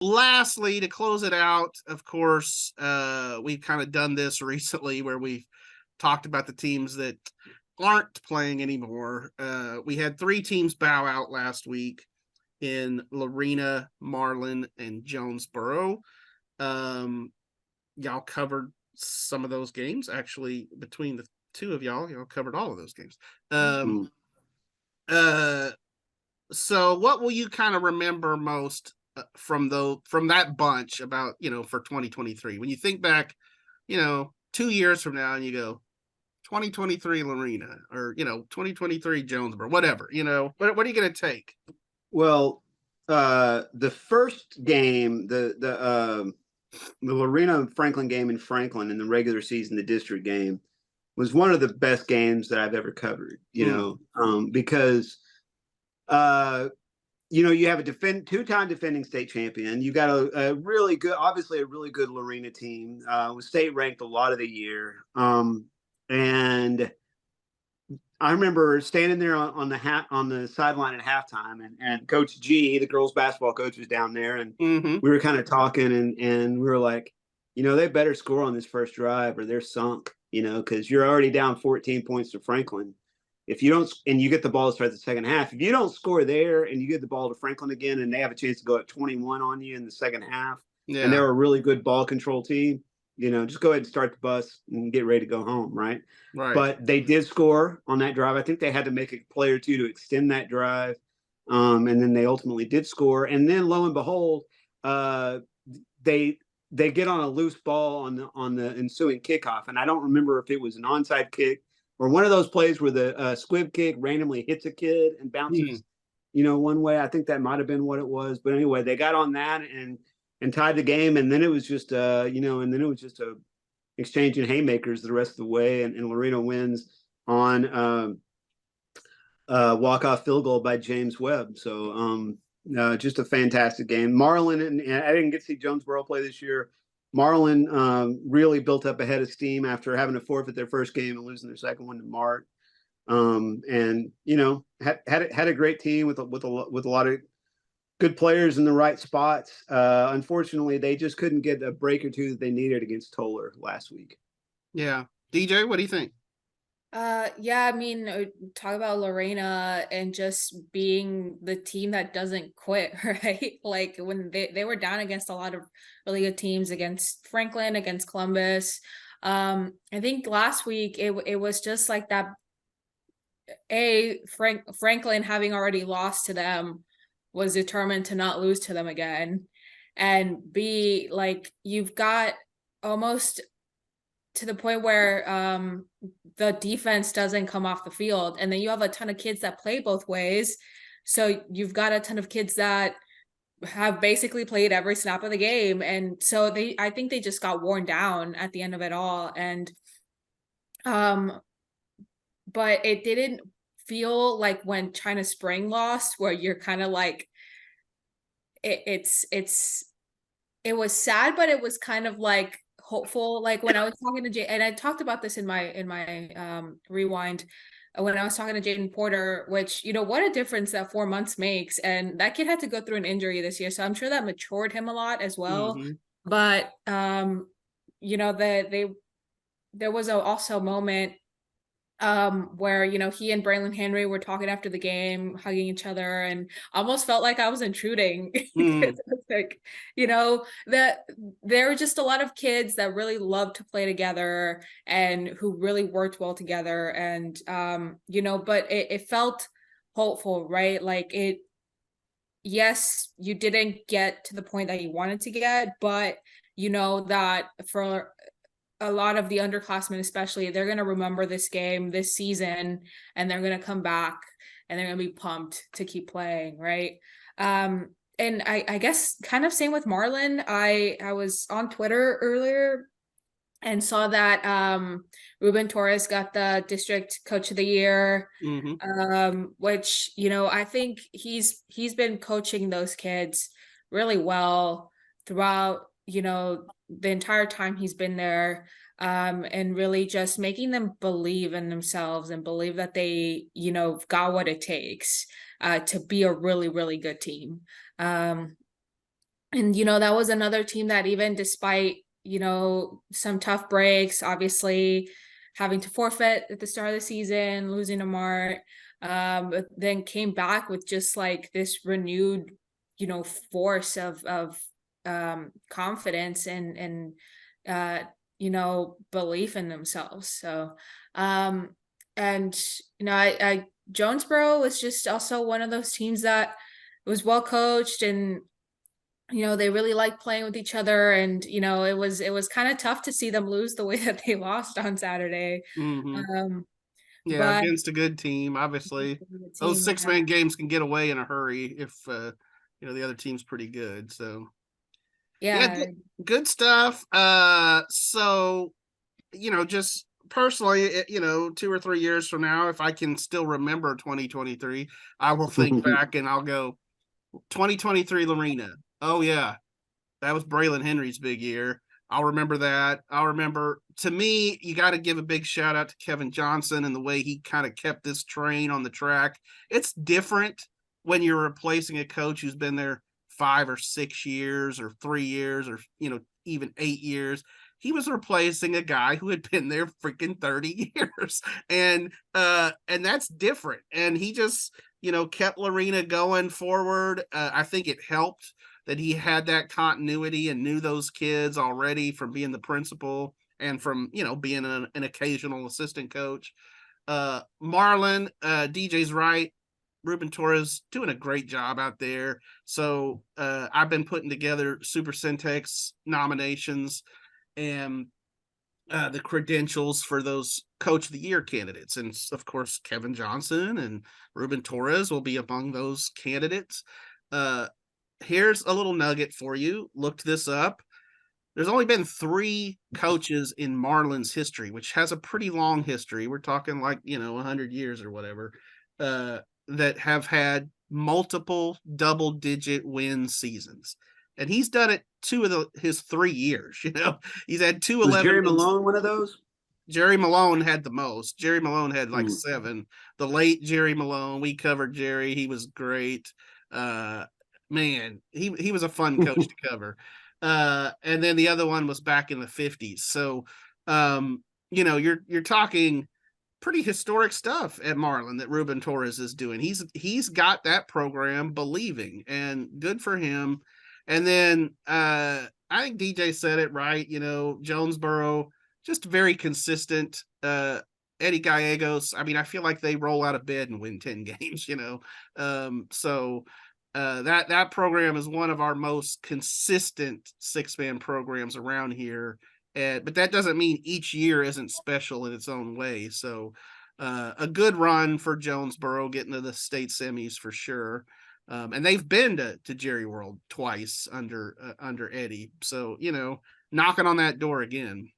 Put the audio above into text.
lastly, to close it out, of course, we've kind of done this recently where we've talked about the teams that aren't playing anymore. We had 3 teams bow out last week in Lorena, Marlin, and Jonesboro. Y'all covered some of those games. Actually, between the 2 of y'all covered all of those games. So what will you kind of remember most from that bunch about, for 2023? When you think back, 2 years from now and you go 2023 Lorena or 2023 Jonesboro, whatever, what are you going to take? Well, the first game, the Lorena Franklin game in Franklin in the regular season, the district game, was one of the best games that I've ever covered. Because you have a 2-time defending state champion. You got a really good, obviously a really good Lorena team. Was state ranked a lot of the year, and I remember standing there on the sideline at halftime, and Coach G, the girls basketball coach, was down there, and we were kind of talking, and we were like, they better score on this first drive or they're sunk, because you're already down 14 points to Franklin. If you don't, and you get the ball to start the second half, if you don't score there and you get the ball to Franklin again, and they have a chance to go at 21 on you in the second half, and they're a really good ball control team, just go ahead and start the bus and get ready to go home, right? But they did score on that drive. I think they had to make a play or two to extend that drive, and then they ultimately did score. And then lo and behold, they get on a loose ball on the ensuing kickoff, and I don't remember if it was an onside kick or one of those plays where the squib kick randomly hits a kid and bounces, one way. I think that might have been what it was. But anyway, they got on that and tied the game, and then it was just a exchanging haymakers the rest of the way, and Lorena wins on walk-off field goal by James Webb. So just a fantastic game. Marlin, and I didn't get to see Jonesboro play this year. Marlin really built up a head of steam after having to forfeit their first game and losing their second one to Mart. And had a great team with a lot of good players in the right spots. Unfortunately, they just couldn't get a break or two that they needed against Toller last week. Yeah. DJ, what do you think? Yeah, I mean, talk about Lorena and just being the team that doesn't quit, right? Like when they were down against a lot of really good teams, against Franklin, against Columbus. I think last week it was just like that. Franklin, having already lost to them, was determined to not lose to them again, and B, like you've got almost to the point where the defense doesn't come off the field, and then you have a ton of kids that play both ways, so you've got a ton of kids that have basically played every snap of the game, and so I think they just got worn down at the end of it all. And but it didn't feel like when China Spring lost, where you're kind of like, it was sad, but it was kind of like hopeful. Like when I was talking to Jay, and I talked about this in my rewind, when I was talking to Jaden Porter, which, what a difference that 4 months makes. And that kid had to go through an injury this year, so I'm sure that matured him a lot as well. But there was also a moment where he and Braylon Henry were talking after the game, hugging each other, and almost felt like I was intruding. Like, that there were just a lot of kids that really loved to play together and who really worked well together. And but it felt hopeful, right? Like yes, you didn't get to the point that you wanted to get, but that for a lot of the underclassmen, especially, they're going to remember this game, this season, and they're going to come back and they're going to be pumped to keep playing, right? And I guess kind of same with Marlin. I was on Twitter earlier and saw that Ruben Torres got the district coach of the year, which, I think he's been coaching those kids really well throughout, the entire time he's been there, and really just making them believe in themselves and believe that they, got what it takes to be a really, really good team. And, that was another team that even despite, some tough breaks, obviously having to forfeit at the start of the season, losing to Mart, but then came back with just like this renewed, force of confidence and belief in themselves. So, and, I Jonesboro was just also one of those teams that was well coached and they really like playing with each other and it was kind of tough to see them lose the way that they lost on Saturday. Mhm. Um Yeah, but against a good team, obviously. the Those team, yeah. six-man games can get away in a hurry if the other team's pretty good. So yeah, Yeah. good stuff. So just personally, 2 or 3 years from now, if I can still remember 2023, I will think back and I'll go 2023 Lorena. Oh yeah, that was Braylon Henry's big year. I'll remember that. I'll remember, to me, you got to give a big shout out to Kevin Johnson and the way he kind of kept this train on the track. It's different when you're replacing a coach who's been there 5 or 6 years or 3 years or, even 8 years. He was replacing a guy who had been there freaking 30 years. And that's different. And he just, kept Lorena going forward. I think it helped that he had that continuity and knew those kids already from being the principal and from being an occasional assistant coach. Marlin, DJ's right. Ruben Torres doing a great job out there. So I've been putting together super-centex nominations and the credentials for those coach of the year candidates. And of course, Kevin Johnson and Ruben Torres will be among those candidates. Here's a little nugget for you. Looked this up. There's only been 3 coaches in Marlin's history, which has a pretty long history. We're talking like, 100 years or whatever, that have had multiple double-digit win seasons. And he's done it 2 of his 3 years, He's had 2 Was 11 Jerry wins. Malone one of those? Jerry Malone had the most. Jerry Malone had like Hmm. 7. The late Jerry Malone, we covered Jerry. He was great. Man, he was a fun coach to cover. And then the other one was back in the 50s. So, you're talking pretty historic stuff at Marlin that Ruben Torres is doing. He's got that program believing, and good for him. And then I think DJ said it right. Jonesboro just very consistent. Eddie Gallegos, I mean, I feel like they roll out of bed and win 10 games. So that program is one of our most consistent 6-man programs around here. But that doesn't mean each year isn't special in its own way. So a good run for Jonesboro getting to the state semis for sure. And they've been to Jerry World twice under Eddie. So, knocking on that door again.